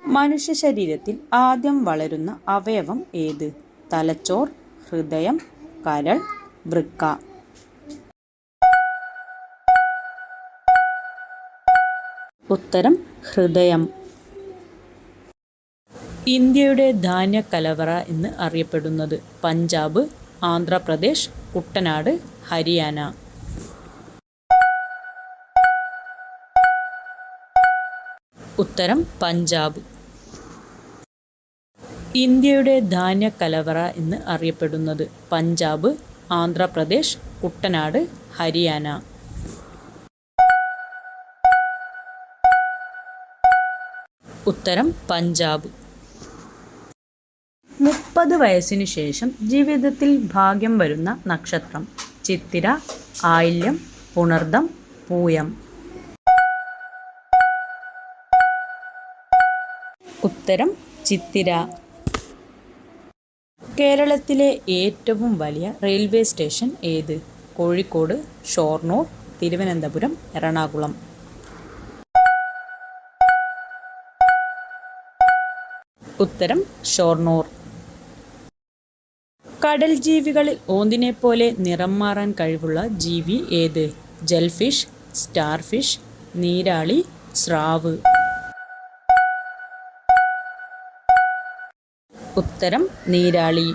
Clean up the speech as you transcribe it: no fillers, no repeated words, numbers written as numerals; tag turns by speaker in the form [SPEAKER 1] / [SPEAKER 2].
[SPEAKER 1] മനുഷ്യ ശരീരത്തിൽ ആദ്യം വളരുന്ന അവയവം ഏത്? തലച്ചോർ, ഹൃദയം, കരൾ, വൃക്ക. ഉത്തരം ഹൃദയം. ഇന്ത്യയുടെ ധാന്യ കലവറ എന്ന് അറിയപ്പെടുന്നത്? പഞ്ചാബ്, ആന്ധ്രാപ്രദേശ്, കുട്ടനാട്, ഹരിയാന. ഉത്തരം പഞ്ചാബ്. ഇന്ത്യയുടെ ധാന്യ കലവറ എന്ന് അറിയപ്പെടുന്നത്? പഞ്ചാബ്, ആന്ധ്രാപ്രദേശ്, കുട്ടനാട്, ഹരിയാന. ഉത്തരം പഞ്ചാബ്. 30 വയസ്സിനു ശേഷം ജീവിതത്തിൽ ഭാഗ്യം വരുന്ന നക്ഷത്രം? ചിത്തിര, ആയില്യം, പുണർദം, പൂയം. ഉത്തരം ചിത്തിര. കേരളത്തിലെ ഏറ്റവും വലിയ റെയിൽവേ സ്റ്റേഷൻ ഏത്? കോഴിക്കോട്, ഷൊർണൂർ, തിരുവനന്തപുരം, എറണാകുളം. ഉത്തരം ഷൊർണൂർ. കടൽ ജീവികളിൽ ഓന്തിനെപ്പോലെ നിറം മാറാൻ കഴിവുള്ള ജീവി ഏത്? ജെൽഫിഷ്, സ്റ്റാർഫിഷ്, നീരാളി, സ്രാവ്. ഉത്തരം നീരാളി.